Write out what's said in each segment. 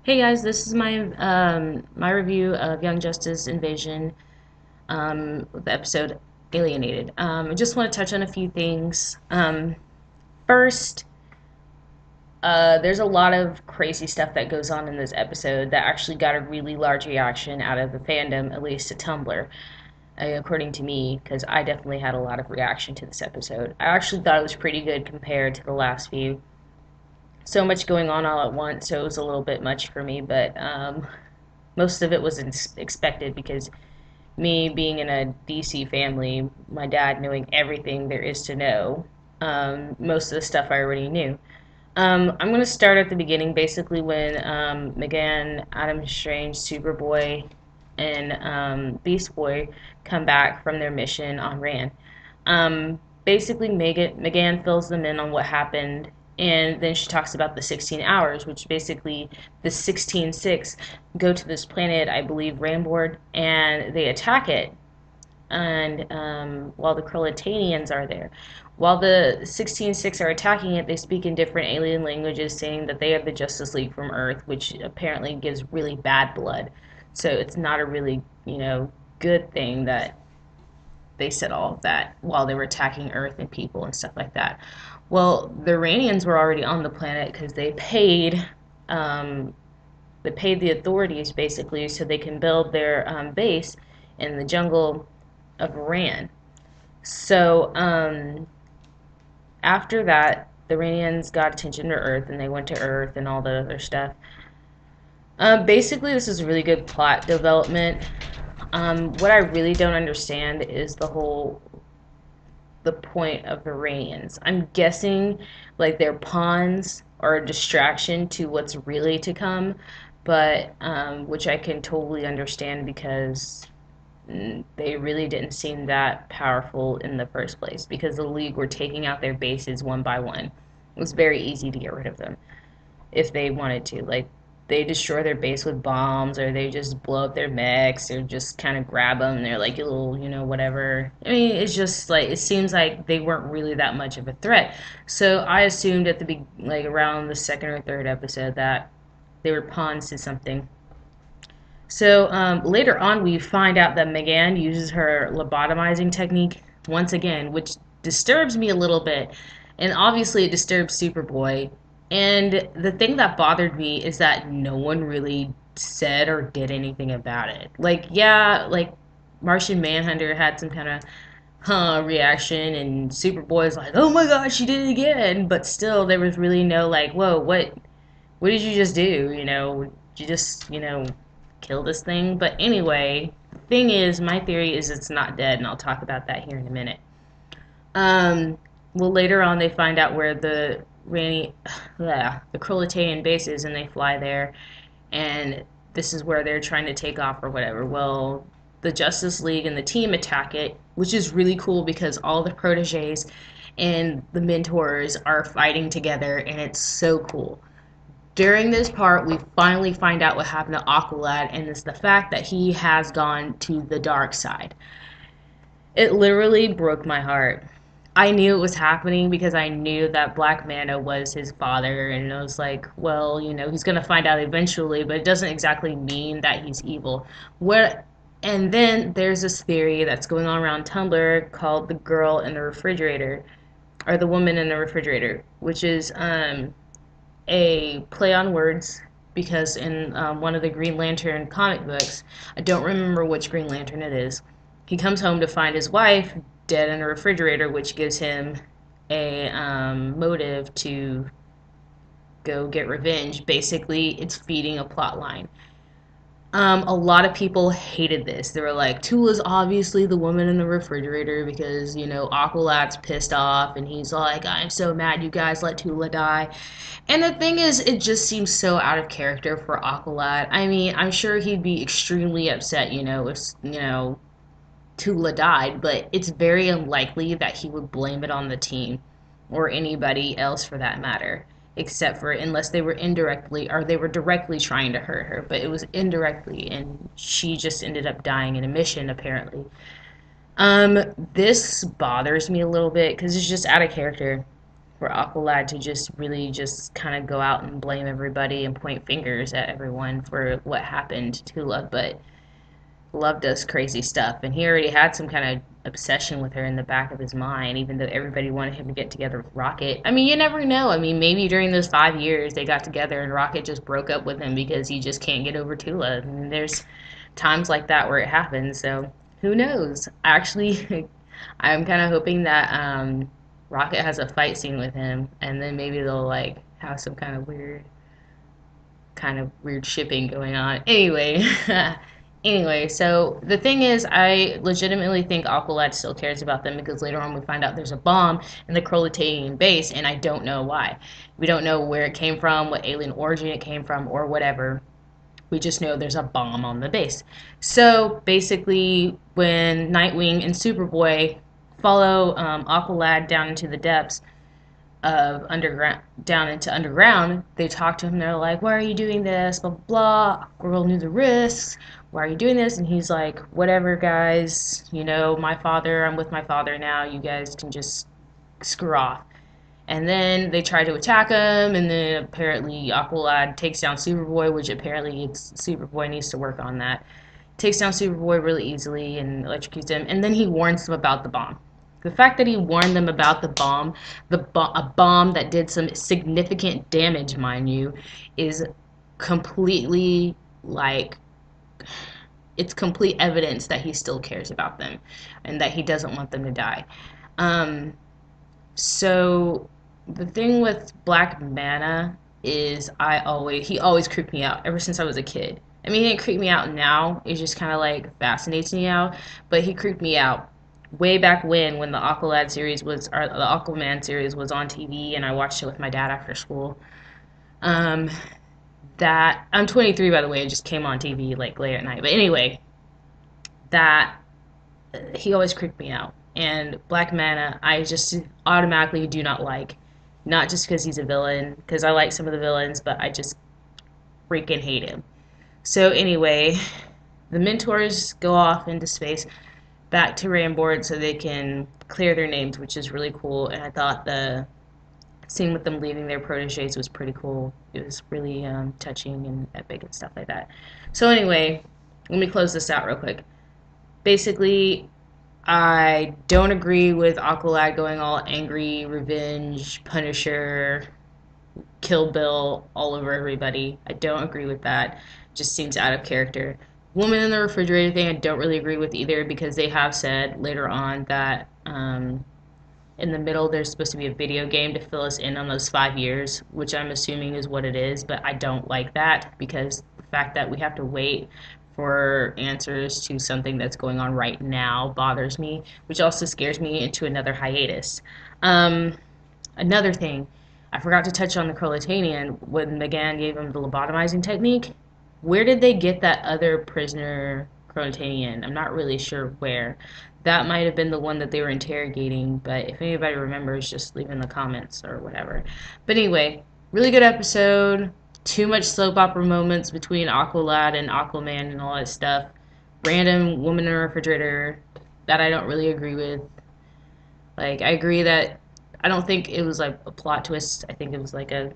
Hey guys, this is my review of Young Justice Invasion, the episode Alienated. I just want to touch on a few things. First, there's a lot of crazy stuff that goes on in this episode that actually got a really large reaction out of the fandom, at least to Tumblr, according to me, because I definitely had a lot of reaction to this episode. I actually thought it was pretty good compared to the last few. So much going on all at once, so it was a little bit much for me, but most of it was expected because me being in a DC family, my dad knowing everything there is to know, most of the stuff I already knew. I'm going to start at the beginning, basically when McGann, Adam Strange, Superboy, and Beast Boy come back from their mission on Ran. Basically, McGann fills them in on what happened, and then she talks about the 16 hours, which basically the 16-6 go to this planet, I believe, Rambord, and they attack it. And while the Krillitanians are there, while the 16-6 are attacking it, they speak in different alien languages, saying that they are the Justice League from Earth, which apparently gives really bad blood. So it's not a really, good thing that they said all of that while they were attacking Earth and people and stuff like that. Well, the Iranians were already on the planet because um, they paid the authorities basically so they can build their base in the jungle of Iran. So after that, the Iranians got attention to Earth and they went to Earth and all the other stuff. Basically, this is really good plot development. What I really don't understand is the point of Iranians. I'm guessing like they're pawns or a distraction to what's really to come, but which I can totally understand because they really didn't seem that powerful in the first place because the League were taking out their bases one by one. It was very easy to get rid of them if they wanted to. Like, they destroy their base with bombs, or they just blow up their mechs, or just kind of grab them. And they're like a little, whatever. I mean, it's just like it seems like they weren't really that much of a threat. So I assumed at the like around the second or third episode that they were pawns to something. So later on, we find out that Megan uses her lobotomizing technique once again, which disturbs me a little bit. And obviously, it disturbs Superboy. And the thing that bothered me is that no one really said or did anything about it. Like, yeah, like Martian Manhunter had some kind of reaction, and Superboy's like, oh my god, she did it again. But still, there was really no, like, whoa, what did you just do? Did you just, kill this thing? But anyway, the thing is, my theory is it's not dead, and I'll talk about that here in a minute. Well, later on, they find out where the the Krillitanian base is, and they fly there, and this is where they're trying to take off or whatever. Well, the Justice League and the team attack it, which is really cool because all the proteges and the mentors are fighting together, and it's so cool. During this part, we finally find out what happened to Aqualad, and it's the fact that he has gone to the dark side. It literally broke my heart. I knew it was happening because I knew that Black Manta was his father, and I was like, well, he's gonna find out eventually, but it doesn't exactly mean that he's evil. What? And then there's this theory that's going on around Tumblr called the girl in the refrigerator, or the woman in the refrigerator, which is a play on words because in one of the Green Lantern comic books, I don't remember which Green Lantern it is, he comes home to find his wife dead in a refrigerator, which gives him a motive to go get revenge. Basically, it's feeding a plot line. A lot of people hated this. They were like, Tula's obviously the woman in the refrigerator because, Aqualad's pissed off and he's like, I'm so mad you guys let Tula die. And the thing is, it just seems so out of character for Aqualad. I mean, I'm sure he'd be extremely upset, if, Tula died, but it's very unlikely that he would blame it on the team or anybody else for that matter, except for unless they were indirectly or they were directly trying to hurt her, but it was indirectly, and she just ended up dying in a mission apparently. This bothers me a little bit because it's just out of character. for Aqualad to just really just kind of go out and blame everybody and point fingers at everyone for what happened to Love, but Love does crazy stuff, and he already had some kind of obsession with her in the back of his mind, even though everybody wanted him to get together with Rocket. I mean, you never know. I mean, maybe during those 5 years they got together and Rocket just broke up with him because he just can't get over Tula. I mean, there's times like that where it happens, so who knows? Actually, I'm kind of hoping that Rocket has a fight scene with him, and then maybe they'll like have some kind of weird shipping going on. Anyway, anyway, so the thing is, I legitimately think Aqualad still cares about them because later on we find out there's a bomb in the Krolitanian base, and I don't know why. We don't know where it came from, what alien origin it came from, or whatever. We just know there's a bomb on the base. So basically, when Nightwing and Superboy follow Aqualad down into the depths of underground, down into underground, they talk to him. They're like, "Why are you doing this? Blah blah blah. Girl knew the risks. Why are you doing this?" And he's like, "Whatever, guys. You know, my father. I'm with my father now. You guys can just screw off." And then they try to attack him, and then apparently Aqualad takes down Superboy, which apparently Superboy needs to work on that. Takes down Superboy really easily and electrocutes him, and then he warns them about the bomb. The fact that he warned them about the bomb, a bomb that did some significant damage, mind you, is completely like it's complete evidence that he still cares about them and that he doesn't want them to die. So the thing with Black Mana is he always creeped me out ever since I was a kid. I mean, he didn't creep me out now. It just kind of like fascinates me out, but he creeped me out way back when the Aqualad series was, or the Aquaman series was on TV, and I watched it with my dad after school. Um, that I'm 23 by the way. It just came on TV like late at night. But anyway, that he always creeped me out. And Black Mana, I just automatically do not like. Not just because he's a villain, because I like some of the villains, but I just freaking hate him. So anyway, the mentors go off into space, back to Ramboard so they can clear their names, which is really cool. And I thought the scene with them leaving their proteges was pretty cool. It was really touching and epic and stuff like that. So anyway, let me close this out real quick. Basically, I don't agree with Aqualad going all angry, revenge, Punisher, Kill Bill all over everybody. I don't agree with that. It just seems out of character. Woman in the refrigerator thing I don't really agree with either, because they have said later on that in the middle there's supposed to be a video game to fill us in on those 5 years, which I'm assuming is what it is, but I don't like that because the fact that we have to wait for answers to something that's going on right now bothers me, which also scares me into another hiatus. Another thing, I forgot to touch on the Krolitanian when Megan gave him the lobotomizing technique. Where did they get that other prisoner Krolitanian? I'm not really sure where. That might have been the one that they were interrogating, but if anybody remembers, just leave in the comments or whatever. But anyway, really good episode. Too much soap opera moments between Aqualad and Aquaman and all that stuff. Random woman in a refrigerator that I don't really agree with. Like, I agree that I don't think it was like a plot twist. I think it was like a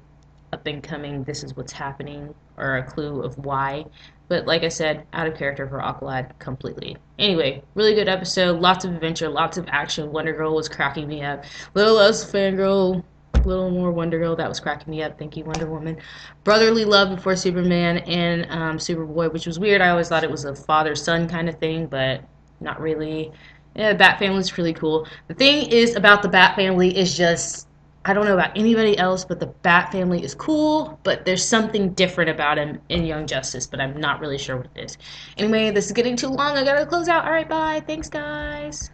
up and coming, this is what's happening, or a clue of why. But like I said, out of character for Aqualad completely. Anyway, really good episode. Lots of adventure, lots of action. Wonder Girl was cracking me up. Little less Fangirl, little more Wonder Girl. That was cracking me up. Thank you, Wonder Woman. Brotherly love before Superman and Superboy, which was weird. I always thought it was a father-son kind of thing, but not really. Yeah, the Bat Family's really cool. The thing is about the Bat Family is just, I don't know about anybody else, but the Bat Family is cool, but there's something different about him in Young Justice, but I'm not really sure what it is. Anyway, this is getting too long. I gotta close out. Alright, bye. Thanks, guys.